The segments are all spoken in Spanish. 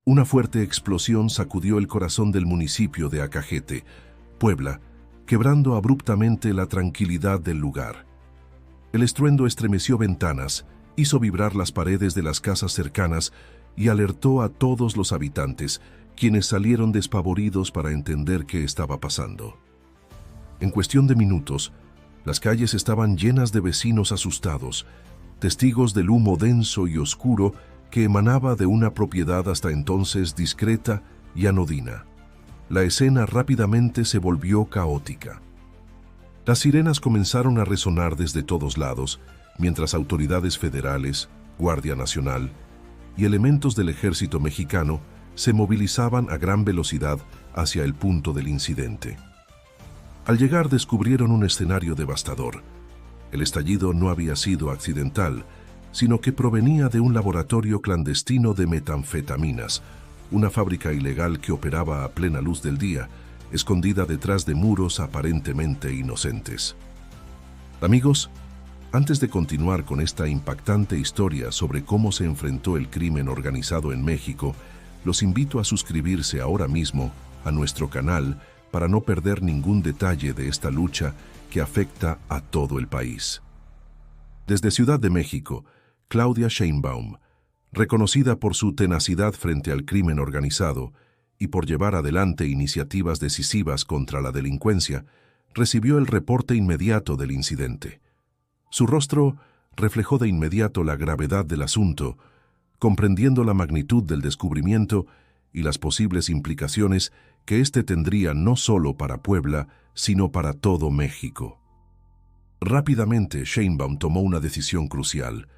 Una fuerte explosión sacudió el corazón del municipio de Acajete, Puebla, quebrando abruptamente la tranquilidad del lugar. El estruendo estremeció ventanas, hizo vibrar las paredes de las casas cercanas y alertó a todos los habitantes, quienes salieron despavoridos para entender qué estaba pasando. En cuestión de minutos, las calles estaban llenas de vecinos asustados, testigos del humo denso y oscuro que emanaba de una propiedad hasta entonces discreta y anodina. La escena rápidamente se volvió caótica. Las sirenas comenzaron a resonar desde todos lados, mientras autoridades federales, Guardia Nacional y elementos del ejército mexicano se movilizaban a gran velocidad hacia el punto del incidente. Al llegar descubrieron un escenario devastador. El estallido no había sido accidental, sino que provenía de un laboratorio clandestino de metanfetaminas, una fábrica ilegal que operaba a plena luz del día, escondida detrás de muros aparentemente inocentes. Amigos, antes de continuar con esta impactante historia sobre cómo se enfrentó el crimen organizado en México, los invito a suscribirse ahora mismo a nuestro canal para no perder ningún detalle de esta lucha que afecta a todo el país. Desde Ciudad de México, Claudia Sheinbaum, reconocida por su tenacidad frente al crimen organizado y por llevar adelante iniciativas decisivas contra la delincuencia, recibió el reporte inmediato del incidente. Su rostro reflejó de inmediato la gravedad del asunto, comprendiendo la magnitud del descubrimiento y las posibles implicaciones que éste tendría no solo para Puebla, sino para todo México. Rápidamente, Sheinbaum tomó una decisión crucial: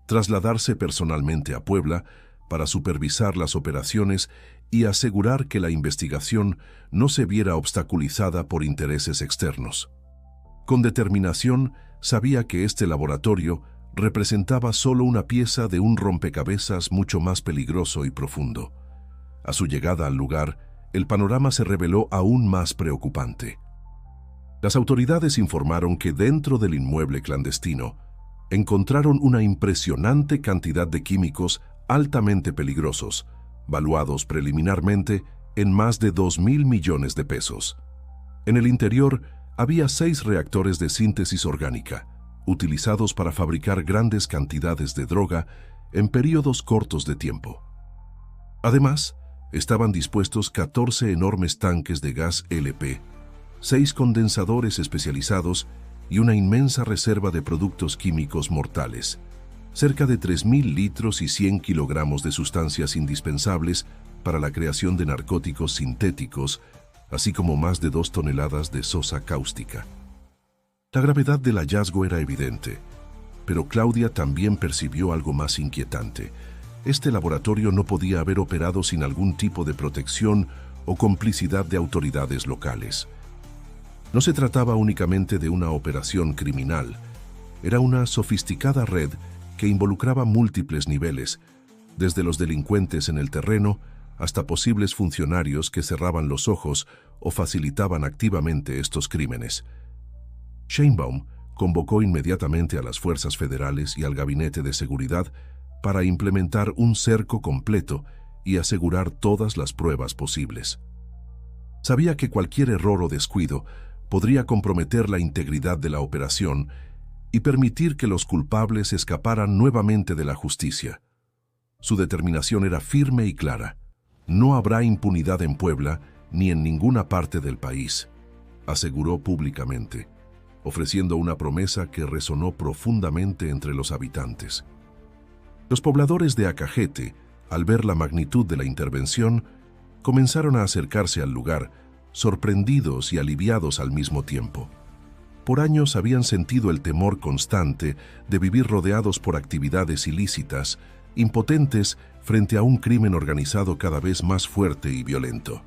trasladarse personalmente a Puebla para supervisar las operaciones y asegurar que la investigación no se viera obstaculizada por intereses externos. Con determinación, sabía que este laboratorio representaba solo una pieza de un rompecabezas mucho más peligroso y profundo. A su llegada al lugar, el panorama se reveló aún más preocupante. Las autoridades informaron que dentro del inmueble clandestino encontraron una impresionante cantidad de químicos altamente peligrosos, valuados preliminarmente en más de 2.000 millones de pesos. En el interior había 6 reactores de síntesis orgánica, utilizados para fabricar grandes cantidades de droga en periodos cortos de tiempo. Además, estaban dispuestos 14 enormes tanques de gas LP, 6 condensadores especializados y una inmensa reserva de productos químicos mortales, cerca de 3.000 litros y 100 kilogramos de sustancias indispensables para la creación de narcóticos sintéticos, así como más de 2 toneladas de sosa cáustica. La gravedad del hallazgo era evidente, pero Claudia también percibió algo más inquietante. Este laboratorio no podía haber operado sin algún tipo de protección o complicidad de autoridades locales. No se trataba únicamente de una operación criminal, era una sofisticada red que involucraba múltiples niveles, desde los delincuentes en el terreno hasta posibles funcionarios que cerraban los ojos o facilitaban activamente estos crímenes. Sheinbaum convocó inmediatamente a las fuerzas federales y al Gabinete de Seguridad para implementar un cerco completo y asegurar todas las pruebas posibles. Sabía que cualquier error o descuido podría comprometer la integridad de la operación y permitir que los culpables escaparan nuevamente de la justicia. Su determinación era firme y clara: no habrá impunidad en Puebla ni en ninguna parte del país, aseguró públicamente, ofreciendo una promesa que resonó profundamente entre los habitantes. Los pobladores de Acajete, al ver la magnitud de la intervención, comenzaron a acercarse al lugar, sorprendidos y aliviados al mismo tiempo. Por años habían sentido el temor constante de vivir rodeados por actividades ilícitas, impotentes frente a un crimen organizado cada vez más fuerte y violento.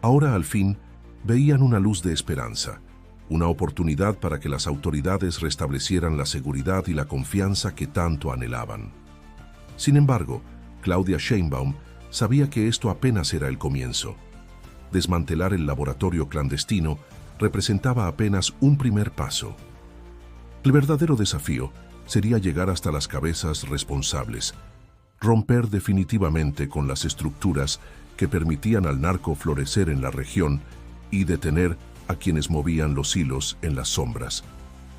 Ahora, al fin, veían una luz de esperanza, una oportunidad para que las autoridades restablecieran la seguridad y la confianza que tanto anhelaban. Sin embargo, Claudia Sheinbaum sabía que esto apenas era el comienzo. Desmantelar el laboratorio clandestino representaba apenas un primer paso. El verdadero desafío sería llegar hasta las cabezas responsables. romper definitivamente con las estructuras que permitían al narco florecer en la región y detener a quienes movían los hilos en las sombras.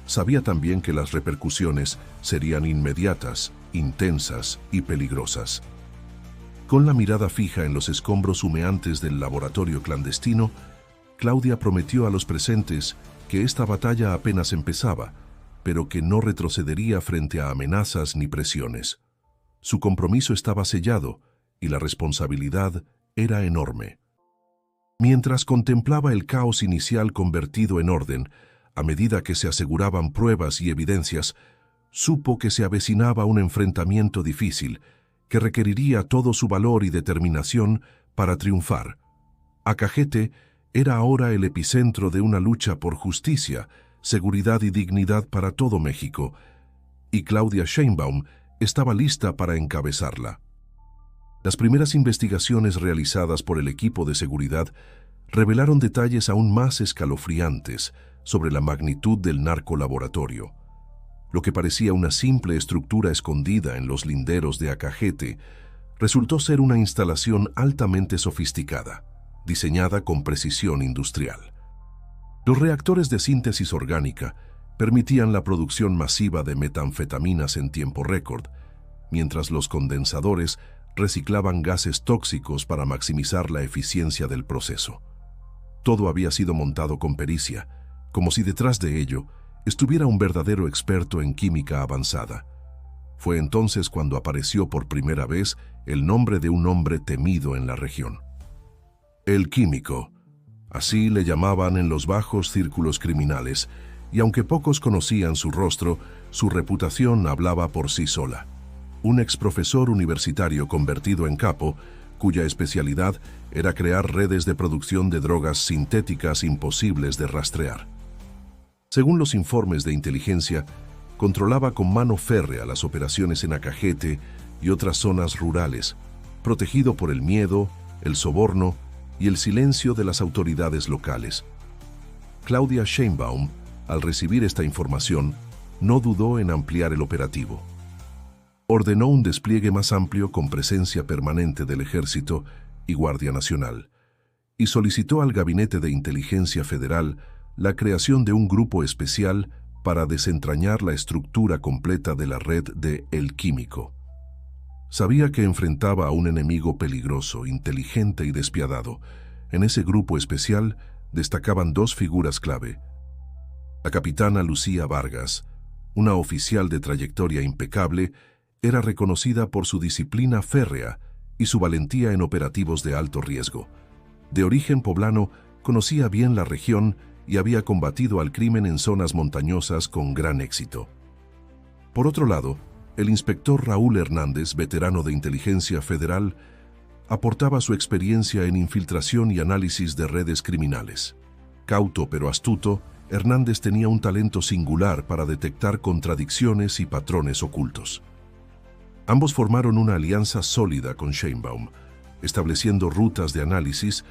Sabía también que las repercusiones serían inmediatas, intensas y peligrosas. Con la mirada fija en los escombros humeantes del laboratorio clandestino, Claudia prometió a los presentes que esta batalla apenas empezaba, pero que no retrocedería frente a amenazas ni presiones. Su compromiso estaba sellado y la responsabilidad era enorme. Mientras contemplaba el caos inicial convertido en orden, a medida que se aseguraban pruebas y evidencias, supo que se avecinaba un enfrentamiento difícil que requeriría todo su valor y determinación para triunfar. Acajete era ahora el epicentro de una lucha por justicia, seguridad y dignidad para todo México, y Claudia Sheinbaum estaba lista para encabezarla. Las primeras investigaciones realizadas por el equipo de seguridad revelaron detalles aún más escalofriantes sobre la magnitud del narcolaboratorio. Lo que parecía una simple estructura escondida en los linderos de Acajete resultó ser una instalación altamente sofisticada, diseñada con precisión industrial. Los reactores de síntesis orgánica permitían la producción masiva de metanfetaminas en tiempo récord, mientras los condensadores reciclaban gases tóxicos para maximizar la eficiencia del proceso. Todo había sido montado con pericia, como si detrás de ello estuviera un verdadero experto en química avanzada. Fue entonces cuando apareció por primera vez el nombre de un hombre temido en la región. El Químico, así le llamaban en los bajos círculos criminales, y aunque pocos conocían su rostro, su reputación hablaba por sí sola. Un exprofesor universitario convertido en capo, cuya especialidad era crear redes de producción de drogas sintéticas imposibles de rastrear. Según los informes de inteligencia, controlaba con mano férrea las operaciones en Acajete y otras zonas rurales, protegido por el miedo, el soborno y el silencio de las autoridades locales. Claudia Sheinbaum, al recibir esta información, no dudó en ampliar el operativo. Ordenó un despliegue más amplio con presencia permanente del Ejército y Guardia Nacional, y solicitó al Gabinete de Inteligencia Federal la creación de un grupo especial para desentrañar la estructura completa de la red de El Químico. Sabía que enfrentaba a un enemigo peligroso, inteligente y despiadado. En ese grupo especial destacaban dos figuras clave: la capitana Lucía Vargas, una oficial de trayectoria impecable, era reconocida por su disciplina férrea y su valentía en operativos de alto riesgo. De origen poblano, conocía bien la región y había combatido al crimen en zonas montañosas con gran éxito. Por otro lado, el inspector Raúl Hernández, veterano de inteligencia federal, aportaba su experiencia en infiltración y análisis de redes criminales. Cauto pero astuto, Hernández tenía un talento singular para detectar contradicciones y patrones ocultos. Ambos formaron una alianza sólida con Sheinbaum, estableciendo rutas de análisis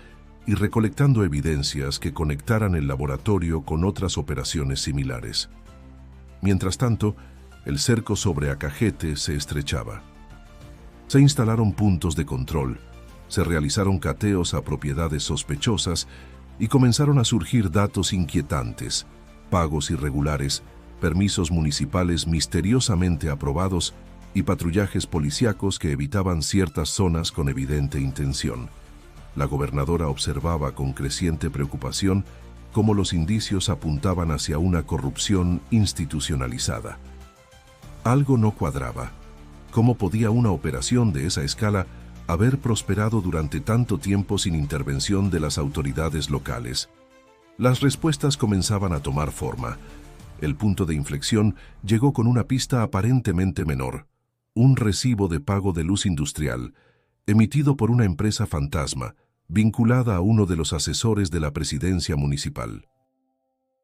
y recolectando evidencias que conectaran el laboratorio con otras operaciones similares. Mientras tanto, el cerco sobre Acajete se estrechaba. Se instalaron puntos de control, se realizaron cateos a propiedades sospechosas y comenzaron a surgir datos inquietantes, pagos irregulares, permisos municipales misteriosamente aprobados y patrullajes policíacos que evitaban ciertas zonas con evidente intención. La gobernadora observaba con creciente preocupación cómo los indicios apuntaban hacia una corrupción institucionalizada. Algo no cuadraba. ¿Cómo podía una operación de esa escala haber prosperado durante tanto tiempo sin intervención de las autoridades locales? Las respuestas comenzaban a tomar forma. El punto de inflexión llegó con una pista aparentemente menor: un recibo de pago de luz industrial, emitido por una empresa fantasma, vinculada a uno de los asesores de la presidencia municipal.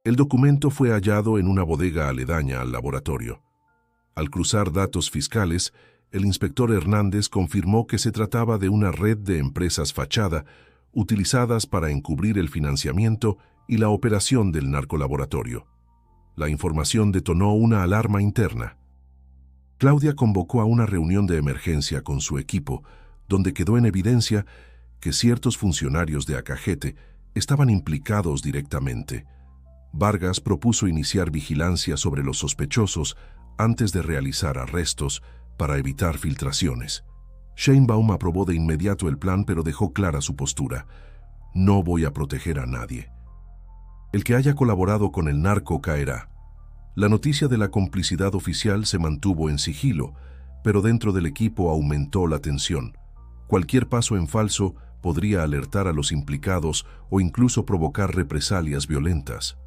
El documento fue hallado en una bodega aledaña al laboratorio. Al cruzar datos fiscales, el inspector Hernández confirmó que se trataba de una red de empresas fachada utilizadas para encubrir el financiamiento y la operación del narcolaboratorio. La información detonó una alarma interna. Claudia convocó a una reunión de emergencia con su equipo, donde quedó en evidencia que ciertos funcionarios de Acajete estaban implicados directamente. Vargas propuso iniciar vigilancia sobre los sospechosos antes de realizar arrestos para evitar filtraciones. Sheinbaum aprobó de inmediato el plan, pero dejó clara su postura: no voy a proteger a nadie. El que haya colaborado con el narco caerá. La noticia de la complicidad oficial se mantuvo en sigilo, pero dentro del equipo aumentó la tensión. Cualquier paso en falso podría alertar a los implicados o incluso provocar represalias violentas.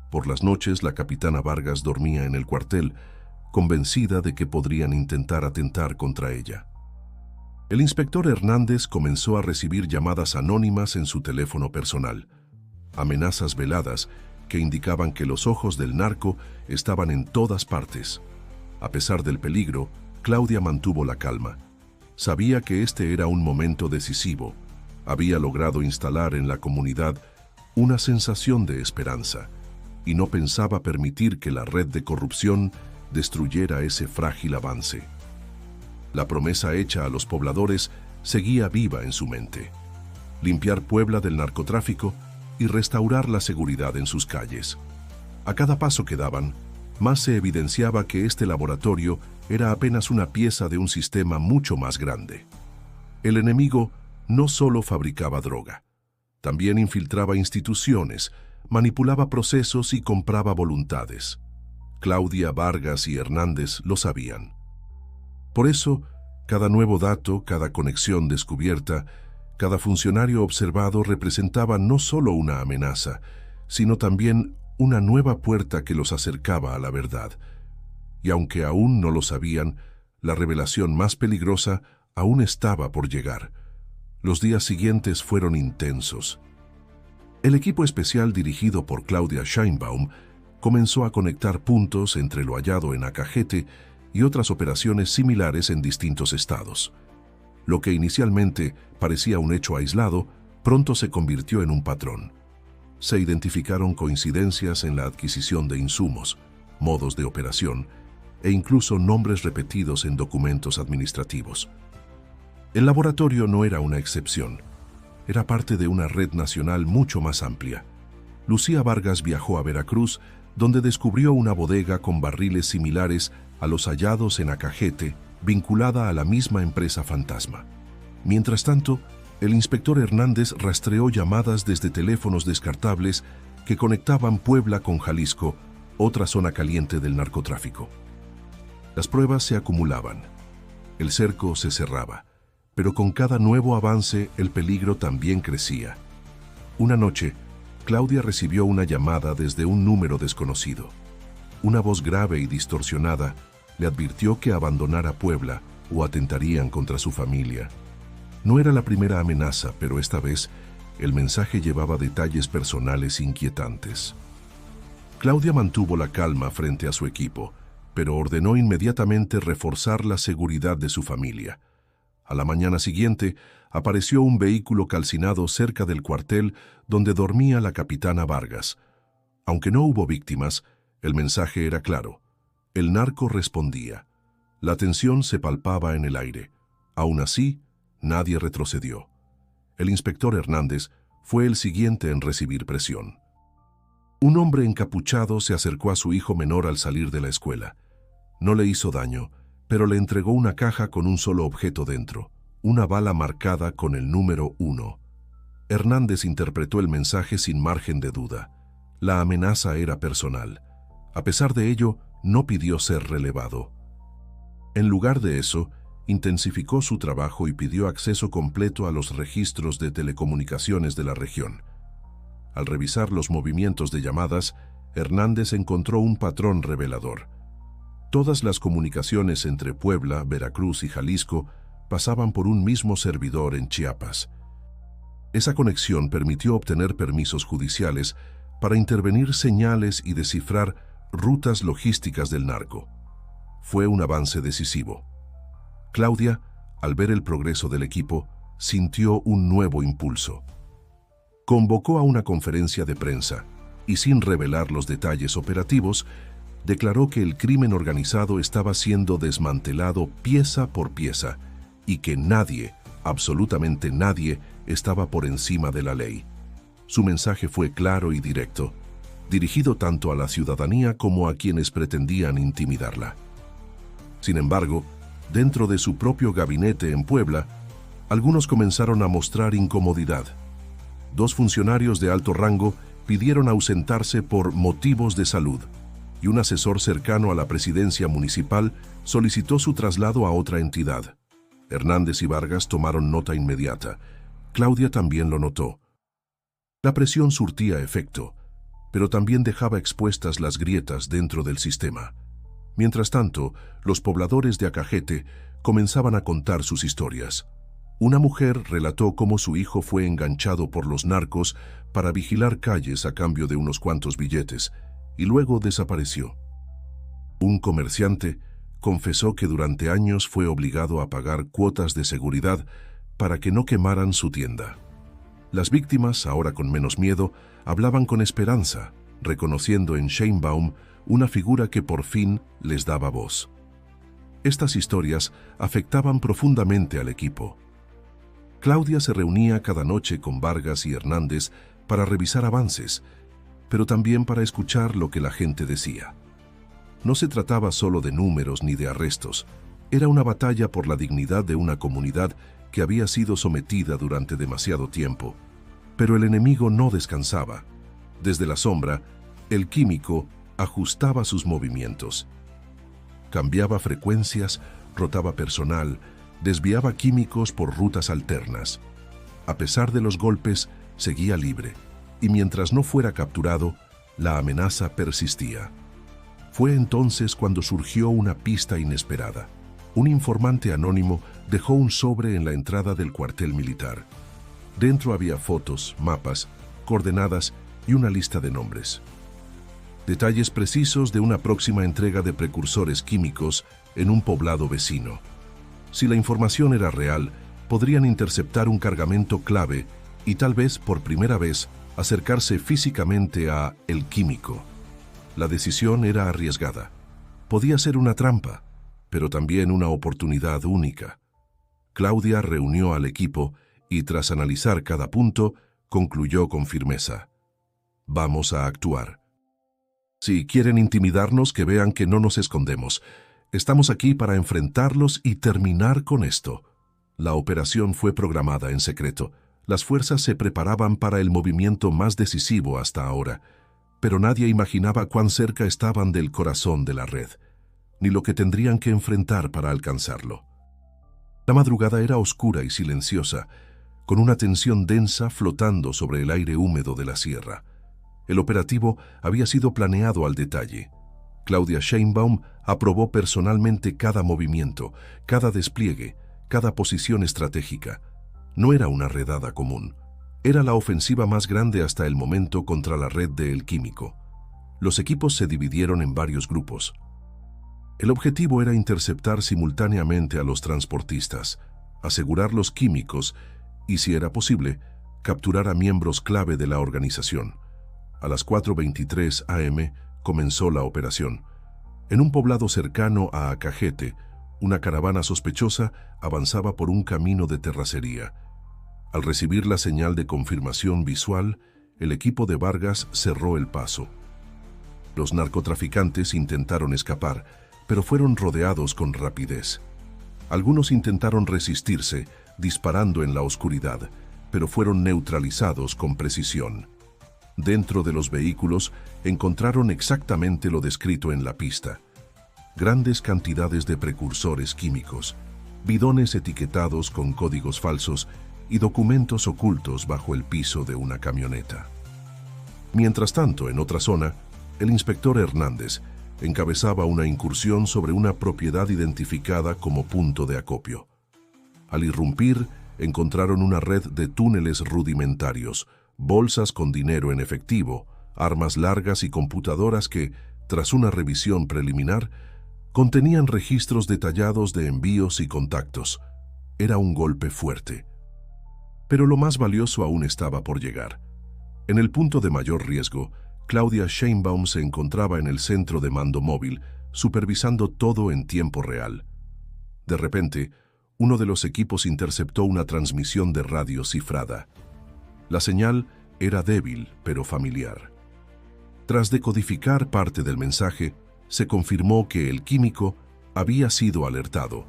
Por las noches, la capitana Vargas dormía en el cuartel, convencida de que podrían intentar atentar contra ella. El inspector Hernández comenzó a recibir llamadas anónimas en su teléfono personal, amenazas veladas que indicaban que los ojos del narco estaban en todas partes. A pesar del peligro, Claudia mantuvo la calma. Sabía que este era un momento decisivo. Había logrado instalar en la comunidad una sensación de esperanza, y no pensaba permitir que la red de corrupción destruyera ese frágil avance. La promesa hecha a los pobladores seguía viva en su mente: limpiar Puebla del narcotráfico y restaurar la seguridad en sus calles. A cada paso que daban, más se evidenciaba que este laboratorio era apenas una pieza de un sistema mucho más grande. El enemigo no solo fabricaba droga, también infiltraba instituciones, manipulaba procesos y compraba voluntades. Claudia, Vargas y Hernández lo sabían. Por eso, cada nuevo dato, cada conexión descubierta, cada funcionario observado representaba no solo una amenaza, sino también una nueva puerta que los acercaba a la verdad. Y aunque aún no lo sabían, la revelación más peligrosa aún estaba por llegar. Los días siguientes fueron intensos. El equipo especial dirigido por Claudia Sheinbaum comenzó a conectar puntos entre lo hallado en Acajete y otras operaciones similares en distintos estados. Lo que inicialmente parecía un hecho aislado, pronto se convirtió en un patrón. Se identificaron coincidencias en la adquisición de insumos, modos de operación e incluso nombres repetidos en documentos administrativos. El laboratorio no era una excepción. Era parte de una red nacional mucho más amplia. Lucía Vargas viajó a Veracruz, donde descubrió una bodega con barriles similares a los hallados en Acajete, vinculada a la misma empresa fantasma. Mientras tanto, el inspector Hernández rastreó llamadas desde teléfonos descartables que conectaban Puebla con Jalisco, otra zona caliente del narcotráfico. Las pruebas se acumulaban. El cerco se cerraba, pero con cada nuevo avance el peligro también crecía. Una noche, Claudia recibió una llamada desde un número desconocido. Una voz grave y distorsionada le advirtió que abandonara Puebla o atentarían contra su familia. No era la primera amenaza, pero esta vez el mensaje llevaba detalles personales inquietantes. Claudia mantuvo la calma frente a su equipo, pero ordenó inmediatamente reforzar la seguridad de su familia. A la mañana siguiente, apareció un vehículo calcinado cerca del cuartel donde dormía la capitana Vargas. Aunque no hubo víctimas, el mensaje era claro. El narco respondía. La tensión se palpaba en el aire. Aún así, nadie retrocedió. El inspector Hernández fue el siguiente en recibir presión. Un hombre encapuchado se acercó a su hijo menor al salir de la escuela. No le hizo daño, pero le entregó una caja con un solo objeto dentro, una bala marcada con el número 1. Hernández interpretó el mensaje sin margen de duda. La amenaza era personal. A pesar de ello, no pidió ser relevado. En lugar de eso, intensificó su trabajo y pidió acceso completo a los registros de telecomunicaciones de la región. Al revisar los movimientos de llamadas, Hernández encontró un patrón revelador. Todas las comunicaciones entre Puebla, Veracruz y Jalisco pasaban por un mismo servidor en Chiapas. Esa conexión permitió obtener permisos judiciales para intervenir señales y descifrar rutas logísticas del narco. Fue un avance decisivo. Claudia, al ver el progreso del equipo, sintió un nuevo impulso. Convocó a una conferencia de prensa y, sin revelar los detalles operativos, declaró que el crimen organizado estaba siendo desmantelado pieza por pieza y que nadie, absolutamente nadie, estaba por encima de la ley. Su mensaje fue claro y directo, dirigido tanto a la ciudadanía como a quienes pretendían intimidarla. Sin embargo, dentro de su propio gabinete en Puebla, algunos comenzaron a mostrar incomodidad. 2 funcionarios de alto rango pidieron ausentarse por motivos de salud, y un asesor cercano a la presidencia municipal solicitó su traslado a otra entidad. Hernández y Vargas tomaron nota inmediata. Claudia también lo notó. La presión surtía efecto, pero también dejaba expuestas las grietas dentro del sistema. Mientras tanto, los pobladores de Acajete comenzaban a contar sus historias. Una mujer relató cómo su hijo fue enganchado por los narcos para vigilar calles a cambio de unos cuantos billetes, y luego desapareció. Un comerciante confesó que durante años fue obligado a pagar cuotas de seguridad para que no quemaran su tienda. Las víctimas, ahora con menos miedo, hablaban con esperanza, reconociendo en Sheinbaum una figura que por fin les daba voz. Estas historias afectaban profundamente al equipo. Claudia se reunía cada noche con Vargas y Hernández para revisar avances, pero también para escuchar lo que la gente decía. No se trataba solo de números ni de arrestos, era una batalla por la dignidad de una comunidad que había sido sometida durante demasiado tiempo. Pero el enemigo no descansaba. Desde la sombra, el químico ajustaba sus movimientos. Cambiaba frecuencias, rotaba personal, desviaba químicos por rutas alternas. A pesar de los golpes, seguía libre, y mientras no fuera capturado, la amenaza persistía. Fue entonces cuando surgió una pista inesperada. Un informante anónimo dejó un sobre en la entrada del cuartel militar. Dentro había fotos, mapas, coordenadas y una lista de nombres. Detalles precisos de una próxima entrega de precursores químicos en un poblado vecino. Si la información era real, podrían interceptar un cargamento clave y tal vez por primera vez acercarse físicamente a el químico. La decisión era arriesgada. Podía ser una trampa, pero también una oportunidad única. Claudia reunió al equipo y tras analizar cada punto, concluyó con firmeza: vamos a actuar. Si quieren intimidarnos, que vean que no nos escondemos. Estamos aquí para enfrentarlos y terminar con esto. La operación fue programada en secreto. Las fuerzas se preparaban para el movimiento más decisivo hasta ahora, pero nadie imaginaba cuán cerca estaban del corazón de la red, ni lo que tendrían que enfrentar para alcanzarlo. La madrugada era oscura y silenciosa, con una tensión densa flotando sobre el aire húmedo de la sierra. El operativo había sido planeado al detalle. Claudia Sheinbaum aprobó personalmente cada movimiento, cada despliegue, cada posición estratégica. No era una redada común. Era la ofensiva más grande hasta el momento contra la red de El Químico. Los equipos se dividieron en varios grupos. El objetivo era interceptar simultáneamente a los transportistas, asegurar los químicos y, si era posible, capturar a miembros clave de la organización. A las 4:23 am comenzó la operación. En un poblado cercano a Acajete, una caravana sospechosa avanzaba por un camino de terracería. Al recibir la señal de confirmación visual, el equipo de Vargas cerró el paso. Los narcotraficantes intentaron escapar, pero fueron rodeados con rapidez. Algunos intentaron resistirse, disparando en la oscuridad, pero fueron neutralizados con precisión. Dentro de los vehículos encontraron exactamente lo descrito en la pista: grandes cantidades de precursores químicos, bidones etiquetados con códigos falsos y documentos ocultos bajo el piso de una camioneta. Mientras tanto, en otra zona, el inspector Hernández encabezaba una incursión sobre una propiedad identificada como punto de acopio. Al irrumpir, encontraron una red de túneles rudimentarios, bolsas con dinero en efectivo, armas largas y computadoras que, tras una revisión preliminar, contenían registros detallados de envíos y contactos. Era un golpe fuerte. Pero lo más valioso aún estaba por llegar. En el punto de mayor riesgo, Claudia Sheinbaum se encontraba en el centro de mando móvil, supervisando todo en tiempo real. De repente, uno de los equipos interceptó una transmisión de radio cifrada. La señal era débil, pero familiar. Tras decodificar parte del mensaje, se confirmó que el químico había sido alertado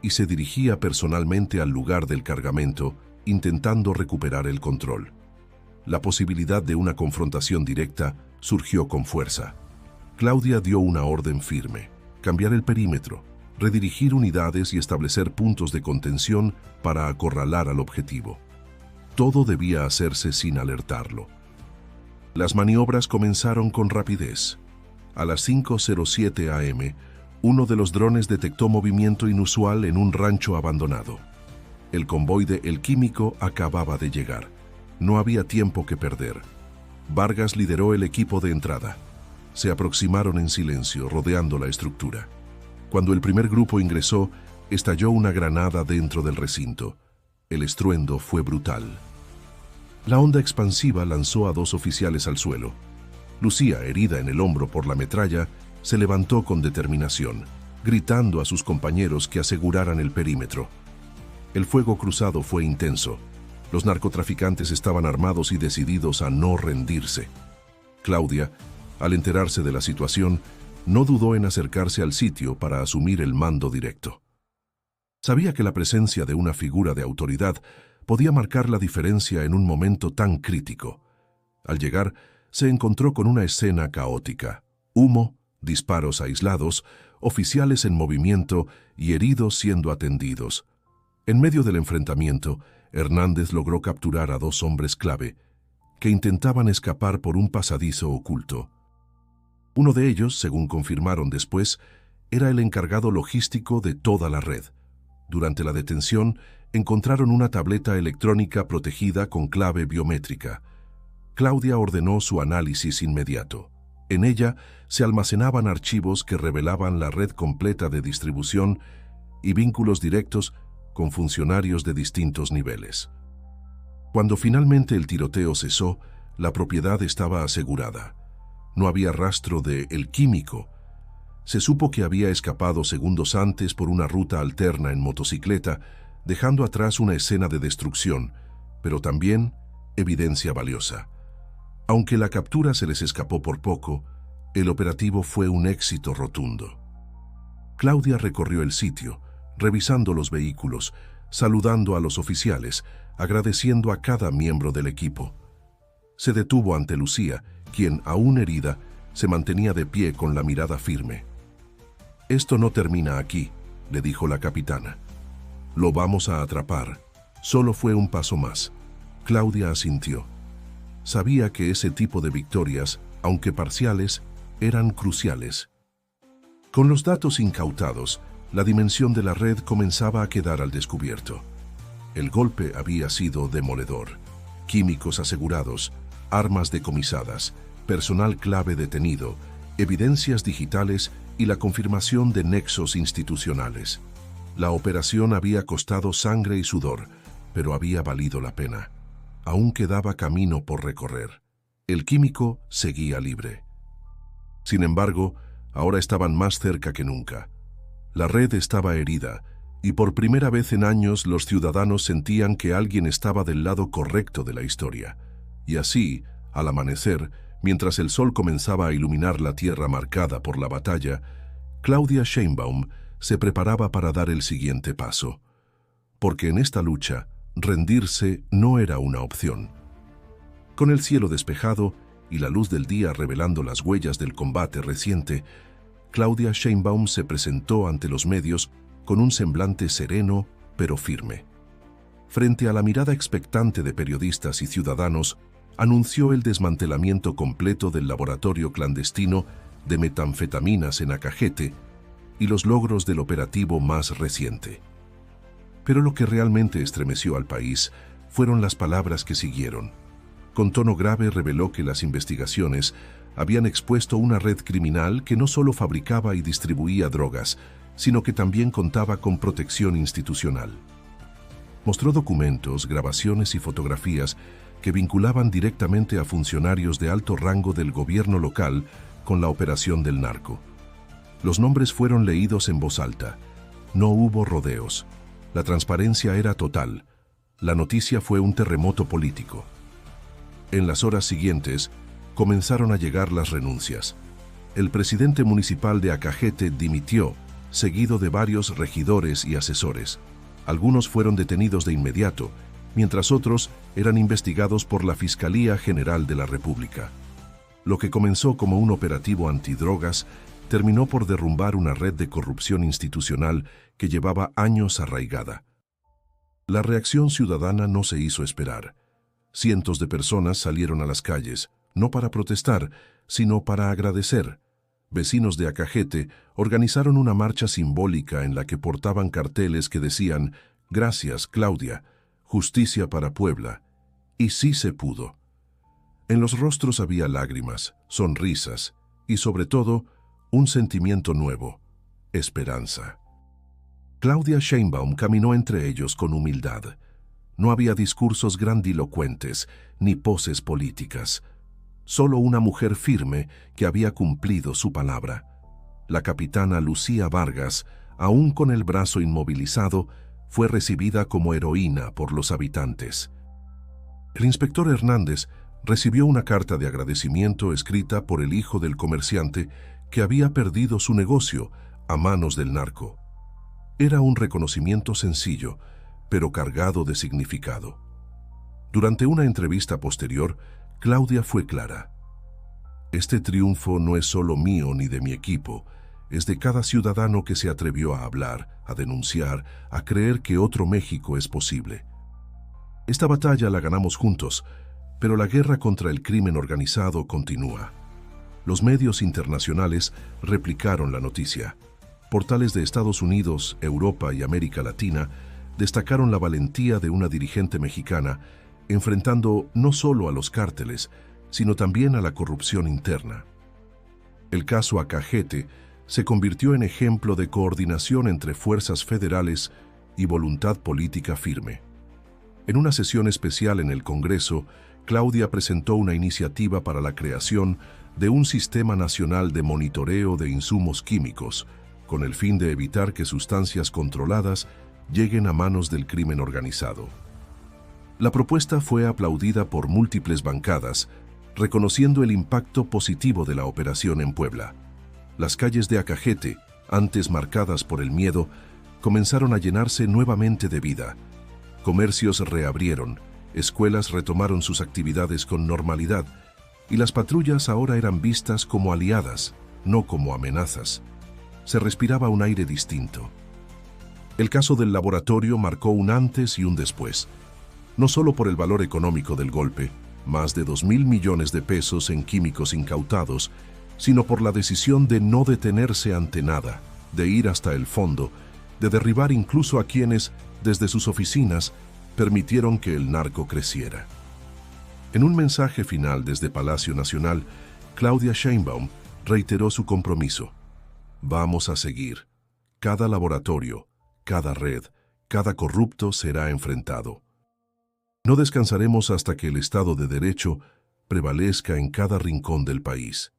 y se dirigía personalmente al lugar del cargamento, intentando recuperar el control. La posibilidad de una confrontación directa surgió con fuerza. Claudia dio una orden firme: cambiar el perímetro, redirigir unidades y establecer puntos de contención para acorralar al objetivo. Todo debía hacerse sin alertarlo. Las maniobras comenzaron con rapidez. A las 5:07 am, uno de los drones detectó movimiento inusual en un rancho abandonado. El convoy de El Químico acababa de llegar. No había tiempo que perder. Vargas lideró el equipo de entrada. Se aproximaron en silencio, rodeando la estructura. Cuando el primer grupo ingresó, estalló una granada dentro del recinto. El estruendo fue brutal. La onda expansiva lanzó a 2 oficiales al suelo. Lucía, herida en el hombro por la metralla, se levantó con determinación, gritando a sus compañeros que aseguraran el perímetro. El fuego cruzado fue intenso. Los narcotraficantes estaban armados y decididos a no rendirse. Claudia, al enterarse de la situación, no dudó en acercarse al sitio para asumir el mando directo. Sabía que la presencia de una figura de autoridad podía marcar la diferencia en un momento tan crítico. Al llegar, se encontró con una escena caótica: humo, disparos aislados, oficiales en movimiento y heridos siendo atendidos. En medio del enfrentamiento, Hernández logró capturar a 2 hombres clave que intentaban escapar por un pasadizo oculto. Uno de ellos, según confirmaron después, era el encargado logístico de toda la red. Durante la detención, encontraron una tableta electrónica protegida con clave biométrica. Claudia ordenó su análisis inmediato. En ella se almacenaban archivos que revelaban la red completa de distribución y vínculos directos con funcionarios de distintos niveles. Cuando finalmente el tiroteo cesó, la propiedad estaba asegurada. No había rastro de El Químico. Se supo que había escapado segundos antes por una ruta alterna en motocicleta, dejando atrás una escena de destrucción, pero también evidencia valiosa. Aunque la captura se les escapó por poco, el operativo fue un éxito rotundo. Claudia recorrió el sitio, revisando los vehículos, saludando a los oficiales, agradeciendo a cada miembro del equipo. Se detuvo ante Lucía, quien, aún herida, se mantenía de pie con la mirada firme. «Esto no termina aquí», le dijo la capitana. «Lo vamos a atrapar. Solo fue un paso más». Claudia asintió. Sabía que ese tipo de victorias, aunque parciales, eran cruciales. Con los datos incautados, la dimensión de la red comenzaba a quedar al descubierto. El golpe había sido demoledor. Químicos asegurados, armas decomisadas, personal clave detenido, evidencias digitales y la confirmación de nexos institucionales. La operación había costado sangre y sudor, pero había valido la pena. Aún quedaba camino por recorrer. El químico seguía libre. Sin embargo, ahora estaban más cerca que nunca. La red estaba herida, y por primera vez en años los ciudadanos sentían que alguien estaba del lado correcto de la historia. Y así, al amanecer, mientras el sol comenzaba a iluminar la tierra marcada por la batalla, Claudia Sheinbaum se preparaba para dar el siguiente paso. Porque en esta lucha, rendirse no era una opción. Con el cielo despejado y la luz del día revelando las huellas del combate reciente, Claudia Sheinbaum se presentó ante los medios con un semblante sereno pero firme. Frente a la mirada expectante de periodistas y ciudadanos, anunció el desmantelamiento completo del laboratorio clandestino de metanfetaminas en Acajete y los logros del operativo más reciente. Pero lo que realmente estremeció al país fueron las palabras que siguieron. Con tono grave reveló que las investigaciones habían expuesto una red criminal que no solo fabricaba y distribuía drogas, sino que también contaba con protección institucional. Mostró documentos, grabaciones y fotografías que vinculaban directamente a funcionarios de alto rango del gobierno local con la operación del narco. Los nombres fueron leídos en voz alta. No hubo rodeos. La transparencia era total. La noticia fue un terremoto político. En las horas siguientes, comenzaron a llegar las renuncias. El presidente municipal de Acajete dimitió, seguido de varios regidores y asesores. Algunos fueron detenidos de inmediato, mientras otros eran investigados por la Fiscalía General de la República. Lo que comenzó como un operativo antidrogas terminó por derrumbar una red de corrupción institucional que llevaba años arraigada. La reacción ciudadana no se hizo esperar. Cientos de personas salieron a las calles, no para protestar, sino para agradecer. Vecinos de Acajete organizaron una marcha simbólica en la que portaban carteles que decían «Gracias, Claudia, justicia para Puebla». Y sí se pudo. En los rostros había lágrimas, sonrisas y, sobre todo, un sentimiento nuevo: esperanza. Claudia Sheinbaum caminó entre ellos con humildad. No había discursos grandilocuentes ni poses políticas. Solo una mujer firme que había cumplido su palabra. La capitana Lucía Vargas, aún con el brazo inmovilizado, fue recibida como heroína por los habitantes. El inspector Hernández recibió una carta de agradecimiento escrita por el hijo del comerciante que había perdido su negocio a manos del narco. Era un reconocimiento sencillo, pero cargado de significado. Durante una entrevista posterior, Claudia fue clara. Este triunfo no es solo mío ni de mi equipo, es de cada ciudadano que se atrevió a hablar, a denunciar, a creer que otro México es posible. Esta batalla la ganamos juntos, pero la guerra contra el crimen organizado continúa. Los medios internacionales replicaron la noticia. Portales de Estados Unidos, Europa y América Latina destacaron la valentía de una dirigente mexicana enfrentando no solo a los cárteles, sino también a la corrupción interna. El caso Acajete se convirtió en ejemplo de coordinación entre fuerzas federales y voluntad política firme. En una sesión especial en el Congreso, Claudia presentó una iniciativa para la creación de un sistema nacional de monitoreo de insumos químicos, con el fin de evitar que sustancias controladas lleguen a manos del crimen organizado. La propuesta fue aplaudida por múltiples bancadas, reconociendo el impacto positivo de la operación en Puebla. Las calles de Acajete, antes marcadas por el miedo, comenzaron a llenarse nuevamente de vida. Comercios reabrieron, escuelas retomaron sus actividades con normalidad, y las patrullas ahora eran vistas como aliadas, no como amenazas. Se respiraba un aire distinto. El caso del laboratorio marcó un antes y un después, no solo por el valor económico del golpe, más de 2.000 millones de pesos en químicos incautados, sino por la decisión de no detenerse ante nada, de ir hasta el fondo, de derribar incluso a quienes, desde sus oficinas, permitieron que el narco creciera. En un mensaje final desde Palacio Nacional, Claudia Sheinbaum reiteró su compromiso. Vamos a seguir. Cada laboratorio, cada red, cada corrupto será enfrentado. No descansaremos hasta que el Estado de Derecho prevalezca en cada rincón del país.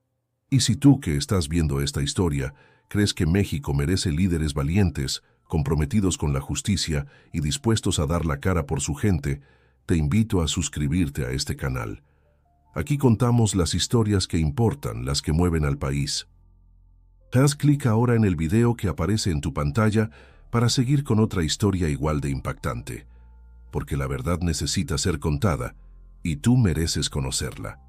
Y si tú que estás viendo esta historia crees que México merece líderes valientes, comprometidos con la justicia y dispuestos a dar la cara por su gente, te invito a suscribirte a este canal. Aquí contamos las historias que importan, las que mueven al país. Haz clic ahora en el video que aparece en tu pantalla para seguir con otra historia igual de impactante, porque la verdad necesita ser contada y tú mereces conocerla.